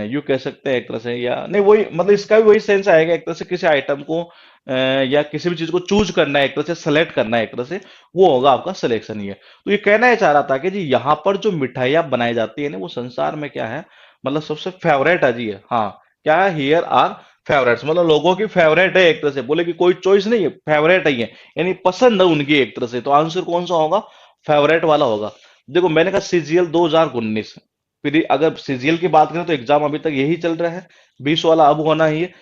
यूं कह सकते हैं एक तरह से, या नहीं वही मतलब इसका भी वही सेंस आएगा एक तरह से, किसी आइटम को या किसी भी चीज को चूज करना है एक तरह से, सेलेक्ट करना है एक तरह से, वो होगा आपका सिलेक्शन। ये तो ये कहना ही चाह रहा था कि जी यहाँ पर जो मिठाइयाँ बनाई जाती है ना वो संसार में क्या है, मतलब सबसे फेवरेट है जी है। हाँ, क्या है, हियर आर फेवरेट्स, मतलब लोगों की फेवरेट है एक तरह से, बोले कि कोई चॉइस नहीं है, फेवरेट है ये, यानी पसंद है उनकी एक तरह से। तो आंसर कौन सा होगा? फेवरेट वाला होगा। देखो मैंने कहा सीजीएल 2019, फिर अगर सीजीएल की बात करें तो एग्जाम अभी तक यही चल रहा है, 20 वाला अब होना ही है।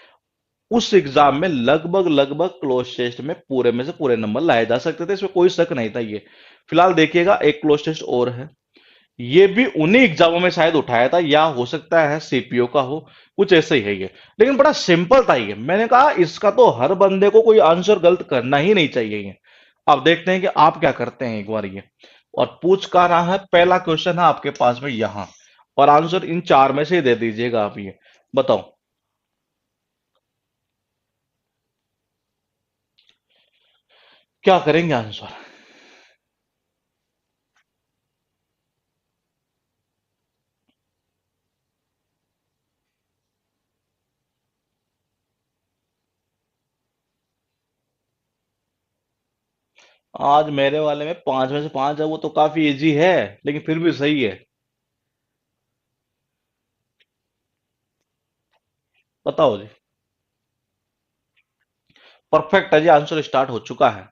उस एग्जाम में लगभग लगभग क्लोज टेस्ट में पूरे में से पूरे नंबर लाए जा सकते थे, इसमें कोई शक नहीं था ये। फिलहाल देखिएगा एक क्लोज टेस्ट और है, ये भी उन्हीं एग्जामों में शायद उठाया था, या हो सकता है सीपीओ का हो, कुछ ऐसे ही है ये। लेकिन बड़ा सिंपल था ये, मैंने कहा इसका तो हर बंदे को कोई आंसर गलत करना ही नहीं चाहिए ये। अब देखते हैं कि आप क्या करते हैं एक बार ये। और पूछ का रहा है, पहला क्वेश्चन है आपके पास में यहां, और आंसर इन चार में से ही दे दीजिएगा आप। ये बताओ क्या करेंगे आंसर? आज मेरे वाले में 5 में से 5 है, वो तो काफी इजी है, लेकिन फिर भी सही है। बताओ जी। परफेक्ट है जी, आंसर स्टार्ट हो चुका है।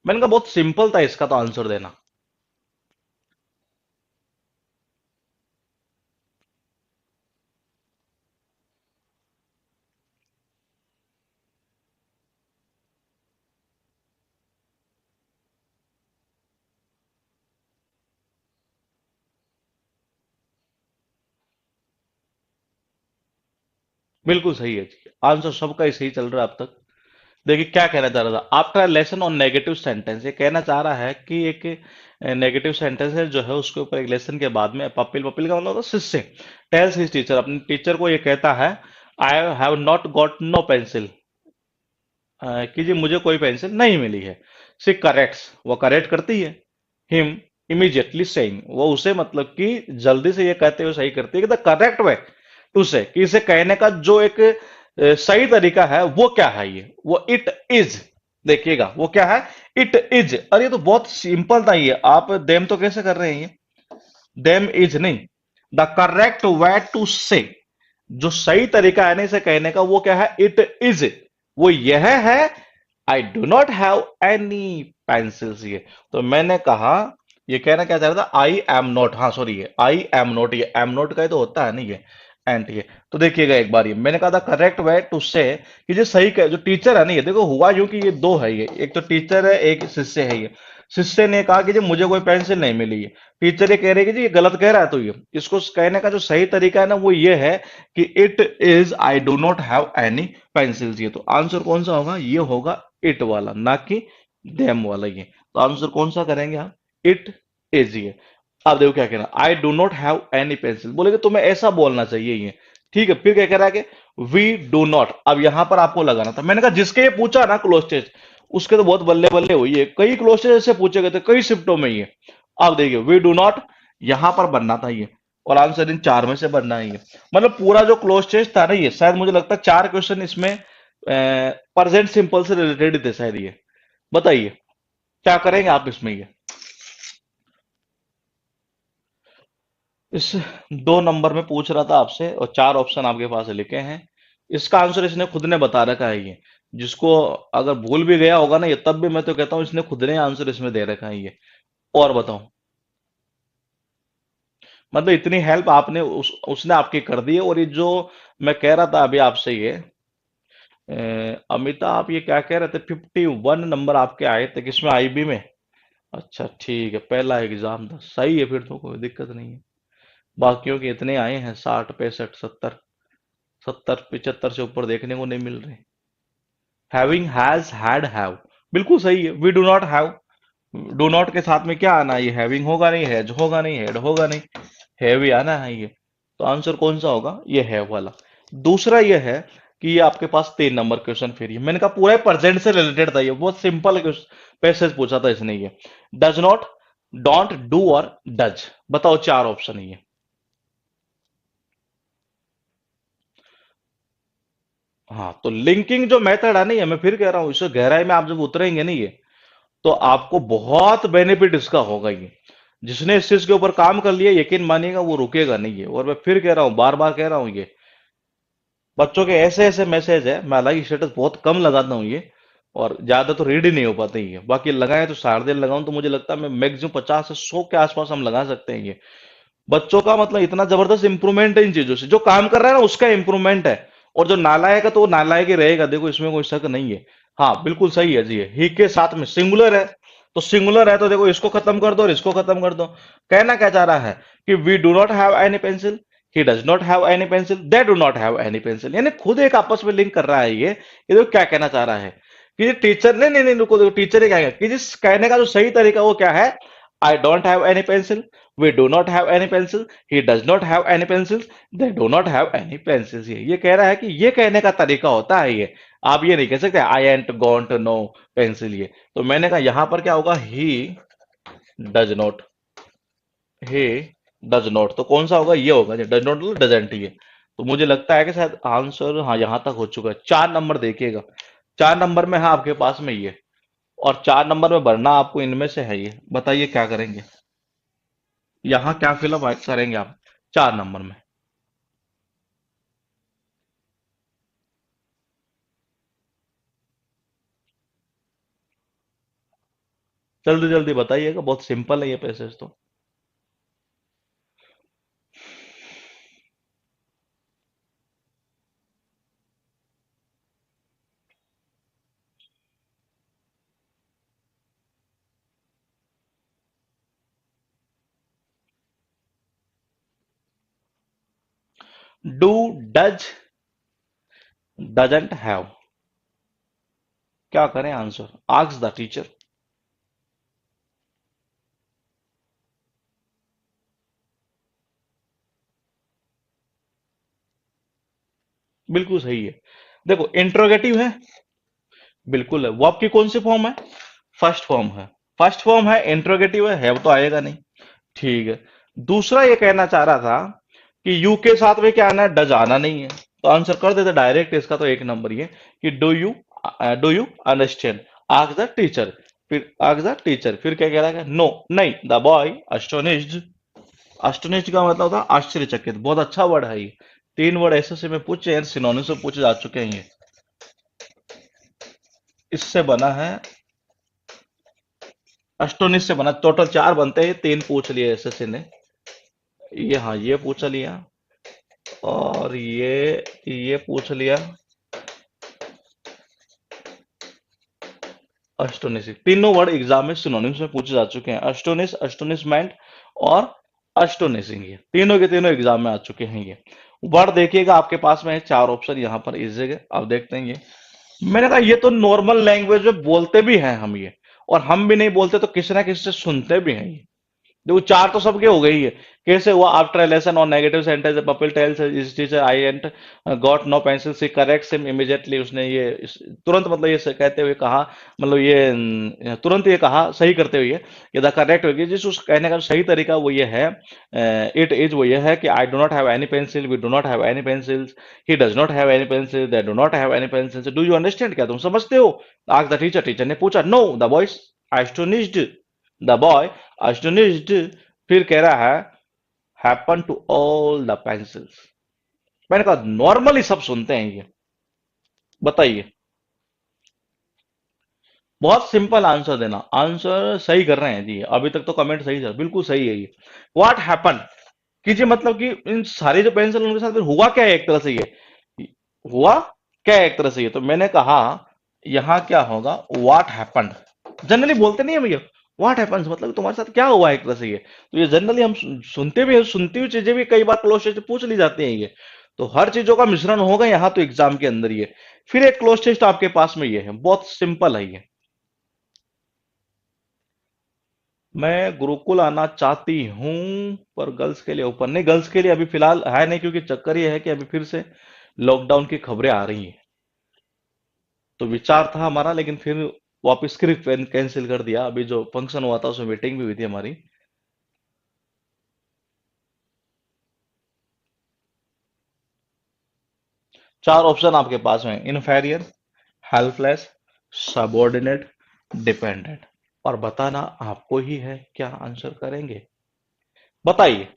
मैंने कहा बहुत सिंपल था इसका तो आंसर देना। बिल्कुल सही है जी, आंसर सबका ही सही चल रहा है अब तक। देखिए क्या कहना चाह रहा था, after lesson on negative sentence, ये कहना चाह रहा है कि एक नेगेटिव सेंटेंस है जो है उसके ऊपर एक लेसन के बाद में, पपिल, पपिल का मतलब होता है शिष्य, टेल्स हिज टीचर, अपने टीचर को ये कहता है, I have not got no pencil, कि जी मुझे कोई पेंसिल नहीं मिली है। सी करेक्ट्स, वो करेक्ट करती है। हिम इमीडिएटली सेइंग, वो उसे मतलब कि जल्दी से ये कहते हुए सही करती है कि द करेक्ट वे टू से, कि इसे कहने का जो एक सही तरीका है वो क्या है, ये वो इट इज। देखिएगा वो क्या है, इट इज। अरे ये तो बहुत सिंपल था, ये आप देम तो कैसे कर रहे हैं, ये देम इज नहीं, द करेक्ट वे टू से, जो सही तरीका है ना इसे कहने का वो क्या है, इट इज, वो यह है। आई do not have any pencils, ये तो मैंने कहा, ये कहना क्या चाह रहा था, आई एम नॉट, हाँ सॉरी ये आई एम नॉट, ये एम नॉट का ही तो होता है ना ये एंड, ये तो देखिएगा एक बार, ये मैंने कहा था करेक्ट वे टू से, कि जो सही जो टीचर है ना, ये देखो हुआ यूं कि ये दो है, ये एक तो टीचर है एक शिष्य है, ये शिष्य ने कहा कि जी मुझे कोई पेंसिल नहीं मिली है, टीचर ये कह रही है कि जी ये गलत कह रहा है, तो ये इसको कहने का जो सही तरीका है ना वो ये है कि it is I do not have any pencils, ये तो आंसर कौन सा होगा, ये होगा इट वाला, ना कि देम वाला, ये तो आंसर कौन सा करेंगे आप, इट इज, ये। आप देखो क्या कहना, I do not have any pencil, बोलेगे तुम्हें ऐसा बोलना चाहिए ये, ठीक है। फिर क्या कह रहा है कि वी डू नॉट, अब यहां पर आपको लगाना था, मैंने कहा जिसके ये पूछा ना क्लोज टेस्ट, उसके तो बहुत बल्ले बल्ले हुई है, कई क्लोज टेस्ट ऐसे पूछे गए थे कई शिफ्टों में ये। अब देखिए वी डू नॉट यहां पर बनना था ये, और आंसर इन चार में से बनना है ये, मतलब पूरा जो क्लोज टेस्ट था ना ये, शायद मुझे लगता है चार क्वेश्चन इसमें प्रेजेंट सिंपल से रिलेटेड थे शायद ये। बताइए क्या करेंगे आप इसमें, ये इस दो नंबर में पूछ रहा था आपसे, और चार ऑप्शन आपके पास लिखे हैं, इसका आंसर इसने खुद ने बता रखा है ये, जिसको अगर भूल भी गया होगा ना ये, तब भी मैं तो कहता हूँ इसने खुद ने आंसर इसमें दे रखा है ये। और बताओ, मतलब इतनी हेल्प आपने उसने आपकी कर दी है, और ये जो मैं कह रहा था अभी आपसे ये, अमिता आप ये क्या कह रहे थे, 51 नंबर आपके आए थे किसमें, आईबी में। अच्छा ठीक है, पहला एग्जाम था, सही है, फिर तो कोई दिक्कत नहीं है। बाकियों के इतने आए हैं, 60 65 70, 70 75 से ऊपर देखने को नहीं मिल रहे। हैविंग हैज हैड हैव, बिल्कुल सही है, we do not have, do not के साथ में क्या आना है, ये हैविंग होगा नहीं, हैज होगा नहीं, हेड होगा नहीं, हैव ही आना है ये। तो आंसर कौन सा होगा, ये है वाला। दूसरा ये है कि ये आपके पास 3 नंबर क्वेश्चन, फिर ये मैंने कहा पूरा प्रेजेंट से रिलेटेड था, ये बहुत सिंपल पैसेज पूछा था इसने ये, डज नॉट, डोंट, डू और डज, बताओ चार ऑप्शन है ये। हाँ तो लिंकिंग जो मेथड है नहीं है, मैं फिर कह रहा हूं, इससे गहराई में आप जब उतरेंगे नहीं ये, तो आपको बहुत बेनिफिट इसका होगा ये। जिसने इस चीज के ऊपर काम कर लिया, यकीन मानिएगा वो रुकेगा नहीं है। और मैं फिर कह रहा हूँ, बार बार कह रहा हूँ, ये बच्चों के ऐसे ऐसे मैसेज है, मैं हालांकि स्टेटस बहुत कम लगाता हूँ ये, और ज्यादा तो रीड ही नहीं हो पाते ये, बाकी लगाए तो साढ़े दिन लगाऊं तो मुझे लगता है मैं मैक्सिमम 50 से 100 के आसपास हम लगा सकते हैं ये। बच्चों का मतलब इतना जबरदस्त इंप्रूवमेंट है इन चीजों से, जो काम कर रहा है ना उसका इंप्रूवमेंट है, और जो नालायक है तो वो नालायक ही रहेगा, देखो इसमें कोई शक नहीं है। हाँ बिल्कुल सही है जी, ही के साथ में सिंगुलर है, तो सिंगुलर है तो देखो इसको खत्म कर दो और इसको खत्म कर दो। कहना क्या चाह रहा है कि we do not have any pencil, he does not have any pencil, they do not have any pencil, यानी खुद एक आपस में लिंक कर रहा है ये देखो क्या कहना चाह रहा है कि टीचर ने, नहीं नहीं रुको, देखो टीचर ने क्या कहा कि जिस कहने का जो सही तरीका वो क्या है, I don't have any pencil, we do not have any pencil, he does not have any pencils, they do not have any pencils, ये कह रहा है कि ये कहने का तरीका होता है ये। आप ये नहीं कह सकते आई एंट गॉन्ट नो पेंसिल, ये तो मैंने कहा यहां पर क्या होगा, ही does not, he does not, तो कौन सा होगा, ये होगा, डज नॉट डजेंट, ये तो मुझे लगता है कि शायद आंसर हाँ यहां तक हो चुका है। 4 नंबर देखिएगा, 4 नंबर में है आपके पास में ये, और 4 नंबर में भरना आपको इनमें से है ये, बताइए क्या करेंगे, यहाँ क्या फिलअप करेंगे आप 4 नंबर में। जल्दी जल्दी बताइएगा, बहुत सिंपल है ये पैसेज तो। डू, डज, डजंट हैव, क्या करें आंसर, आस्क द टीचर। बिल्कुल सही है, देखो इंट्रोगेटिव है, बिल्कुल है, वो आपकी कौन सी फॉर्म है, फर्स्ट फॉर्म है। फर्स्ट फॉर्म है, इंट्रोगेटिव है तो आएगा नहीं। ठीक है। दूसरा ये कहना चाह रहा था कि यू के साथ में क्या आना है, डज आना नहीं है, तो आंसर कर देते डायरेक्ट इसका। तो एक नंबर ये कि do you understand, ask the teacher. फिर आस्क द टीचर, फिर क्या कह रहा है, नो नहीं, द बॉय अस्टोनिश्ड। अस्टोनिश्ड का मतलब होता है आश्चर्यचकित, बहुत अच्छा वर्ड है ये। तीन वर्ड ऐसे से में पूछे हैं, सिनोनिम से पूछे जा चुके हैं ये। इससे बना है, अस्टोनिश से बना, टोटल चार बनते हैं, तीन पूछ लिए एसएससी ने। ये हाँ, ये पूछ लिया, और ये पूछ लिया। अस्टोनिश, तीनों वर्ड एग्जाम में सिनोनिम्स में पूछे जा चुके हैं। अस्टोनिश, अस्टोनिशमेंट और अस्टोनिशिंग, ये तीनों के तीनों एग्जाम में आ चुके हैं ये। वर्ड देखिएगा आपके पास में है, चार ऑप्शन यहाँ पर इस जगह आप देखते हैं ये। मैंने कहा ये तो नॉर्मल लैंग्वेज में बोलते भी हैं हम ये, और हम भी नहीं बोलते तो किसी ना किसी से सुनते भी हैं ये। देखो चार तो सबके हो गई है। कैसे हुआ, after lesson on negative sentence pupil tells his teacher I ain't got no pencil, she corrects him immediately. उसने ये तुरंत, मतलब ये कहते हुए कहा, मतलब ये तुरंत ये कहा सही करते हुए ये द करेक्ट होगी, जिस उस कहने का जो सही तरीका वो ये है, इट इज वो ये है कि I do not have any pencil, we do not have any pencils, he does not have any pencil, they do not have any pencils, do you understand, क्या तुम समझते हो। आस्क द टीचर, टीचर ने पूछा, no the boys astonished, the boy astonished। फिर कह रहा है happen to all the pencils. मैंने कहा नॉर्मली सब सुनते हैं ये, बताइए। बहुत सिंपल आंसर देना, आंसर सही कर रहे हैं जी, अभी तक तो कमेंट सही था, बिल्कुल सही है ये। व्हाट हैपन कीजिए, मतलब कि इन सारी जो पेंसिल उनके साथ फिर हुआ क्या है, एक तरह से ये हुआ क्या है एक तरह से ये। तो मैंने कहा यहां क्या होगा, व्हाट हैपन। जनरली बोलते नहीं है भैया, व्हाट हैपन्स, मतलब तुम्हारे साथ क्या हुआ है एक तरह से ये। तो ये जनरली हम सुनते भी हैं, सुनती हुई चीजें भी कई बार क्लोज टेस्ट पूछ ली जाती हैं ये। तो हर चीजों का मिश्रण होगा यहाँ तो एग्जाम के अंदर ये। फिर एक क्लोज टेस्ट आपके पास में ये है, बहुत सिंपल है ये। मैं गुरुकुल आना चाहती हूं, पर गर्ल्स के लिए ओपन नहीं, गर्ल्स के लिए अभी फिलहाल है नहीं, क्योंकि चक्कर ये है कि अभी फिर से लॉकडाउन की खबरें आ रही हैं। तो विचार था हमारा, लेकिन फिर वापस स्क्रिप्ट कैंसिल कर दिया। अभी जो फंक्शन हुआ था उसमें मीटिंग भी हुई थी हमारी। चार ऑप्शन आपके पास में, इनफेरियर, हेल्पलेस, सबॉर्डिनेट, डिपेंडेंट। और बताना आपको ही है, क्या आंसर करेंगे, बताइए।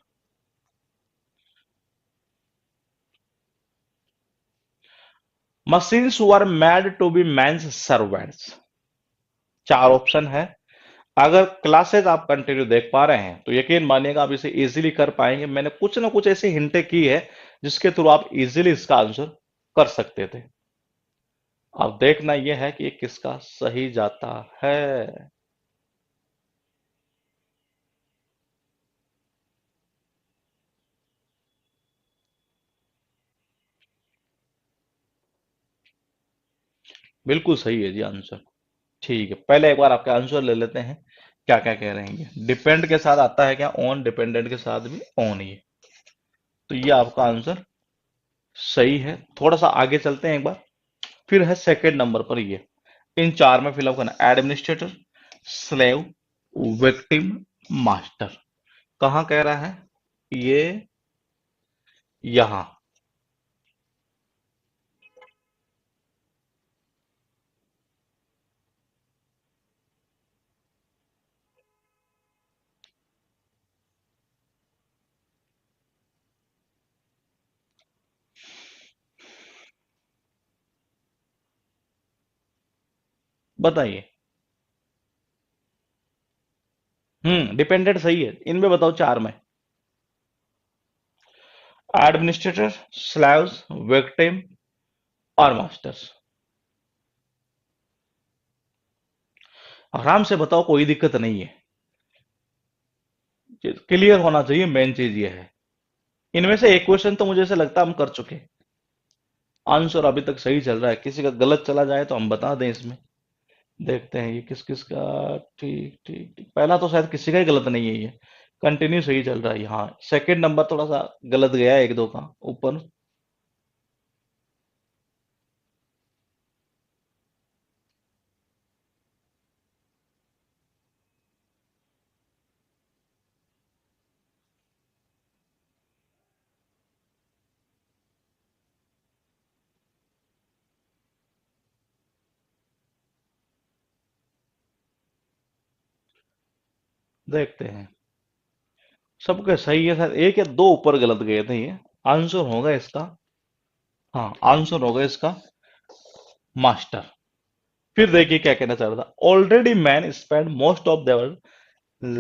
Machines were made to be men's servants. चार ऑप्शन है। अगर क्लासेस आप कंटिन्यू देख पा रहे हैं तो यकीन मानिएगा आप इसे इजीली कर पाएंगे। मैंने कुछ ना कुछ ऐसी हिंटें की है जिसके थ्रू आप इजीली इसका आंसर कर सकते थे। अब देखना यह है कि ये किसका सही जाता है। बिल्कुल सही है जी आंसर। ठीक है, पहले एक बार आपके आंसर ले लेते हैं, क्या क्या कह रहे हैं ये। डिपेंड के साथ आता है क्या ऑन, डिपेंडेंट के साथ भी ऑन ही है। तो ये आपका आंसर सही है। थोड़ा सा आगे चलते हैं एक बार। फिर है सेकंड नंबर पर ये, इन चार में फिलअप करना, एडमिनिस्ट्रेटर, स्लेव, विक्टिम, मास्टर। कहाँ कह रहा है ये, यहां। बताइए। डिपेंडेंट सही है, इनमें बताओ चार में। एडमिनिस्ट्रेटर, स्लेव्स, विक्टिम और मास्टर्स। आराम से बताओ, कोई दिक्कत नहीं है, क्लियर होना चाहिए, मेन चीज ये है। इनमें से एक क्वेश्चन तो मुझे ऐसा लगता है हम कर चुके हैं। आंसर अभी तक सही चल रहा है, किसी का गलत चला जाए तो हम बता दें इसमें। देखते हैं ये किस किस का। ठीक ठीक ठीक, पहला तो शायद किसी का ही गलत नहीं है ये, कंटिन्यू सही चल रहा है। हाँ, सेकंड नंबर थोड़ा सा गलत गया है, एक दो का ऊपर। देखते हैं। सबके सही है सर, एक या दो ऊपर गलत गए थे ये। आंसर होगा इसका, हाँ आंसर होगा इसका मास्टर। फिर देखिए क्या कहना चाह रहा था, already man spend most of their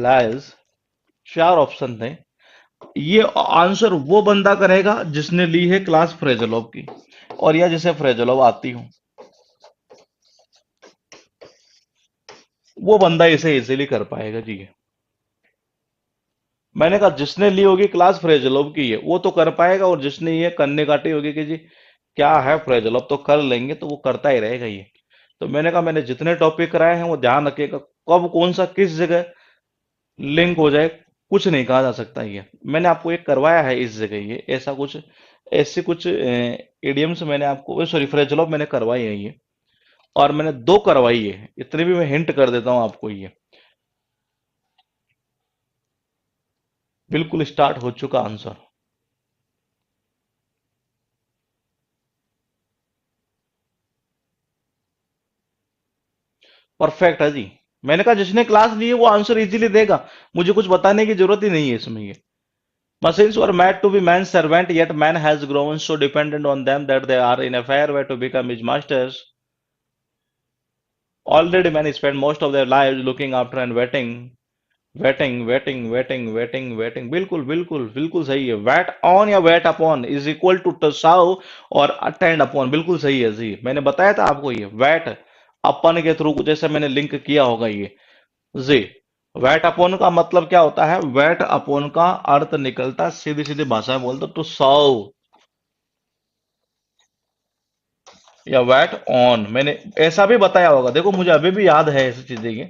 lives. चार ऑप्शन थे, ये आंसर वो बंदा करेगा जिसने ली है क्लास फ्रेजोलॉव की, और या जिसे फ्रेजोलॉव आती हो, वो बंदा इसे इजीली कर पाएगा जी। मैंने कहा जिसने ली होगी क्लास फ्रेजोलॉव की है वो तो कर पाएगा, और जिसने ये कन्ने काटी होगी कि जी क्या है फ्रेजोलॉव तो कर लेंगे, तो वो करता ही रहेगा ये। तो मैंने कहा मैंने जितने टॉपिक कराए हैं वो ध्यान रखिएगा, कब कौन सा किस जगह लिंक हो जाए कुछ नहीं कहा जा सकता। ये मैंने आपको एक करवाया है इस जगह, ये ऐसा कुछ, ऐसे कुछ इडियम्स मैंने आपको, सॉरी फ्रेजोलॉव मैंने करवाई है ये, और मैंने दो करवाई है, इतने भी मैं हिंट कर देता हूं आपको ये। बिल्कुल स्टार्ट हो चुका आंसर। परफेक्ट है जी। मैंने कहा जिसने क्लास ली है वो आंसर इजीली देगा, मुझे कुछ बताने की जरूरत ही नहीं है इसमें ये। Machines were made to be man's servant, yet man has grown so dependent on them that they are in a fair way to become his masters. Already men spend most of their lives looking after and waiting, waiting. बिल्कुल बिल्कुल बिल्कुल सही है। Wait on या wait upon is equal to serve और attend upon, बिल्कुल सही है जी। मैंने बताया था आपको ये wait अपन के थ्रू जैसे मैंने लिंक किया होगा ये जी। वैट अपॉन का मतलब क्या होता है, वैट अपॉन का अर्थ निकलता है सीधी सीधी भाषा में बोलते टू सर्व, या वैट ऑन। मैंने ऐसा भी बताया होगा, देखो मुझे अभी भी याद है ऐसी चीजें ये।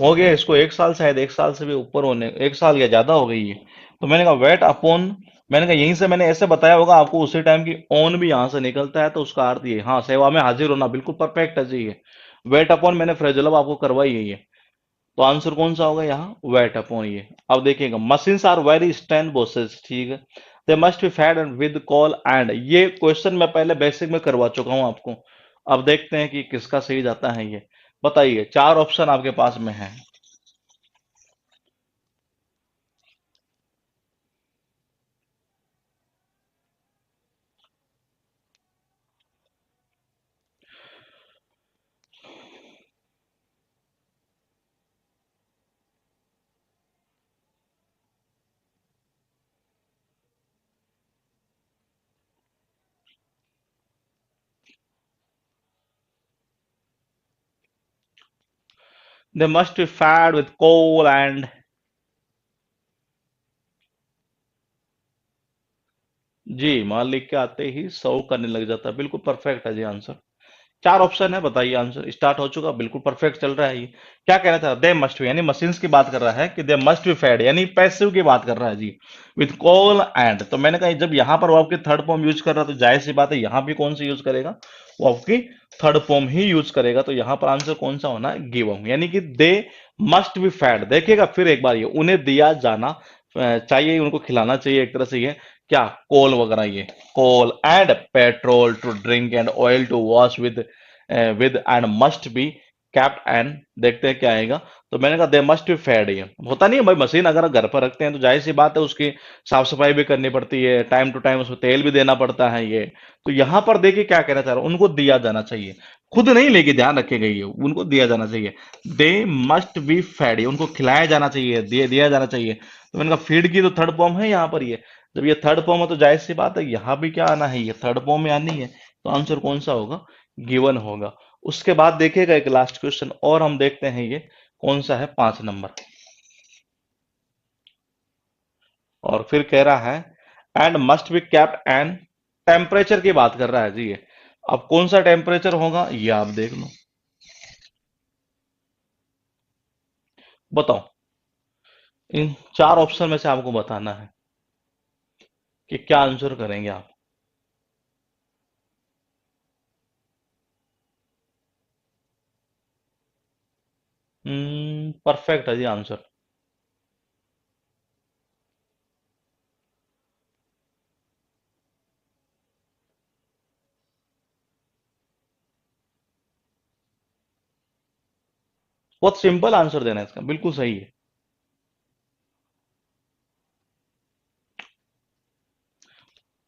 हो गया इसको एक साल, शायद एक साल से भी ऊपर होने, एक साल या ज्यादा हो गई है। तो मैंने कहा वेट अपॉन, मैंने कहा यहीं से मैंने ऐसे बताया होगा आपको उसी टाइम की, ऑन भी यहां से निकलता है, तो उसका अर्थ ये, हाँ सेवा में हाजिर होना, बिल्कुल परफेक्ट है जी ये। वेट अपॉन मैंने फ्रेजल आपको करवाई है ये। तो आंसर कौन सा होगा यहाँ, वेट अपॉन ये। अब देखिएगा, machines are very stand bosses, ठीक है, they must be fed with coal and, ये क्वेश्चन मैं पहले बेसिक में करवा चुका हूं आपको। अब देखते हैं कि किसका सही जाता है ये। बताइए, चार ऑप्शन आपके पास में है। They must be fed with coal and, जी मान लिख के आते ही सर्व करने लग जाता है, बिल्कुल परफेक्ट है जी आंसर। चार ऑप्शन है, बताइए आंसर स्टार्ट हो चुका, बिल्कुल परफेक्ट चल रहा है ये। क्या कह रहा था, दे मस्ट बी यानी मशीन्स की बात कर रहा है, कि दे मस्ट बी फेड यानी पैसिव की बात कर रहा है जी, विथ कॉल एंड। तो मैंने कहा जब यहाँ पर वो आपकी थर्ड फॉर्म यूज कर रहा है, तो जाहिर सी बात है यहाँ भी कौन सी यूज करेगा, वो आपकी थर्ड फॉर्म ही यूज करेगा। तो यहाँ पर आंसर कौन सा होना है, गिवन, यानी कि दे मस्ट बी फेड। देखिएगा फिर एक बार, ये उन्हें दिया जाना चाहिए, उनको खिलाना चाहिए एक तरह से ये, क्या कोल वगैरह ये, coal and petrol to drink and oil to wash with and must be kept and, देखते हैं क्या आएगा। तो मैंने कहा दे मस्ट बी फेड, ये होता नहीं है भाई, मशीन अगर घर पर रखते हैं तो जाहिर सी बात है उसकी साफ सफाई भी करनी पड़ती है, टाइम टू टाइम उसमें तेल भी देना पड़ता है ये। तो यहां पर देखिए क्या कहना चाह रहा हूं, उनको दिया जाना चाहिए, खुद नहीं लेके, ध्यान रखेगा ये, उनको दिया जाना चाहिए। दे मस्ट बी फेड, ये उनको खिलाया जाना चाहिए, दिया जाना चाहिए। तो मैंने कहा फीड की तो थर्ड फॉर्म है यहाँ पर ये, जब ये थर्ड फॉर्म है तो जाहिर सी बात है यहाँ भी क्या आना है, ये थर्ड फॉर्म में आनी है। तो आंसर कौन सा होगा, गिवन होगा। उसके बाद देखिएगा एक लास्ट क्वेश्चन और हम देखते हैं, ये कौन सा है, 5 नंबर। और फिर कह रहा है and must be kept and, temperature की बात कर रहा है जी ये। अब कौन सा टेम्परेचर होगा ये आप देख लो, बताओ। इन चार ऑप्शन में से आपको बताना है कि क्या आंसर करेंगे आप। परफेक्ट है जी आंसर। बहुत सिंपल आंसर देना है इसका, बिल्कुल सही है।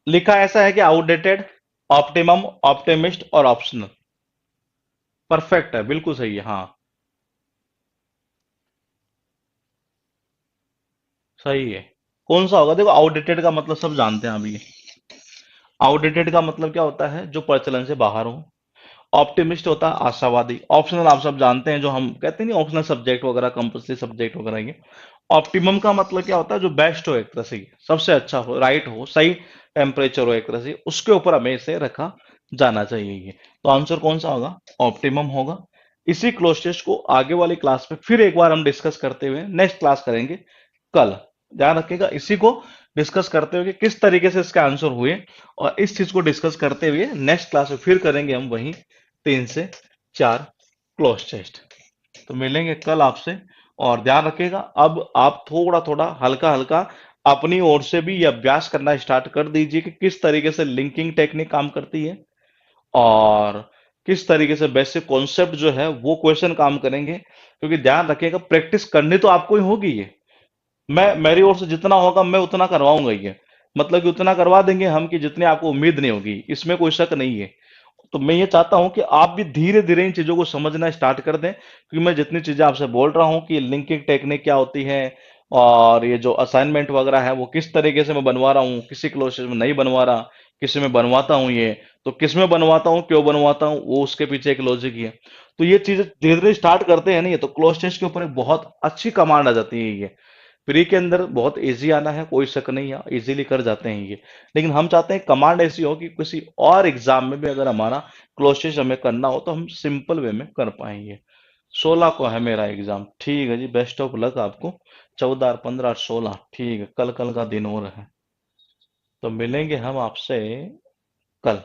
लिखा ऐसा है कि आउटडेटेड, ऑप्टिमम, ऑप्टिमिस्ट और ऑप्शनल। परफेक्ट है, बिल्कुल सही है, हाँ। सही है। कौन सा होगा? देखो, आउटडेटेड का मतलब सब जानते हैं अभी। आउटडेटेड का मतलब क्या होता है? जो प्रचलन से बाहर हो। ऑप्टिमिस्ट होता है आशावादी। ऑप्शनल आप सब जानते हैं, जो हम कहते हैं नहीं, ऑप्शनल सब्जेक्ट वगैरह, कंपल्सरी सब्जेक्ट वगैरह ये। ऑप्टिमम का मतलब क्या होता है? जो बेस्ट हो एक तरह से, सबसे अच्छा हो, राइट हो, सही टेम्परेचर हो एक तरह से, उसके ऊपर हमें इसे रखा जाना चाहिए ये। तो आंसर कौन सा होगा? ऑप्टिमम होगा। इसी क्लोज टेस्ट को आगे वाली क्लास में फिर एक बार हम डिस्कस करते हुए नेक्स्ट क्लास करेंगे कल। ध्यान रखिएगा, इसी को डिस्कस करते हुए कि किस तरीके से इसके आंसर हुए, और इस चीज को डिस्कस करते हुए नेक्स्ट क्लास में फिर करेंगे हम वही 3 से 4 क्लोज टेस्ट। तो मिलेंगे कल आपसे। और ध्यान रखिएगा, अब आप थोड़ा थोड़ा हल्का हल्का अपनी ओर से भी ये अभ्यास करना स्टार्ट कर दीजिए कि किस तरीके से लिंकिंग टेक्निक काम करती है, और किस तरीके से बेसिक कॉन्सेप्ट जो है वो क्वेश्चन काम करेंगे। क्योंकि ध्यान रखिएगा, प्रैक्टिस करनी तो आपको ही होगी ये। मैं मेरी ओर से जितना होगा मैं उतना करवाऊंगा ये। मतलब कि उतना करवा देंगे हम कि जितनी आपको उम्मीद नहीं होगी, इसमें कोई शक नहीं है। तो मैं ये चाहता हूं कि आप भी धीरे धीरे इन चीजों को समझना स्टार्ट कर दें, क्योंकि मैं जितनी चीजें आपसे बोल रहा हूं कि लिंकिंग टेक्निक क्या होती है, और ये जो असाइनमेंट वगैरह है वो किस तरीके से मैं बनवा रहा हूँ, किसी क्लासेस में नहीं बनवा रहा, किसी में बनवाता हूँ ये। तो किस में बनवाता हूँ, क्यों बनवाता हूँ, वो उसके पीछे एक लॉजिक ही है। तो ये चीजें धीरे धीरे स्टार्ट करते हैं नहीं, तो क्लोज टेस्ट के ऊपर एक बहुत अच्छी कमांड आ जाती है ये। प्री के अंदर बहुत इजी आना है, कोई शक नहीं है, इजीली कर जाते हैं ये। लेकिन हम चाहते हैं कमांड ऐसी हो कि किसी और एग्जाम में भी अगर हमारा क्लोजेस हमें करना हो तो हम सिंपल वे में कर पाएंगे। 16 को है मेरा एग्जाम, ठीक है जी, बेस्ट ऑफ लक आपको। 14, 15, 16, ठीक है, कल कल का दिन और है। तो मिलेंगे हम आपसे कल।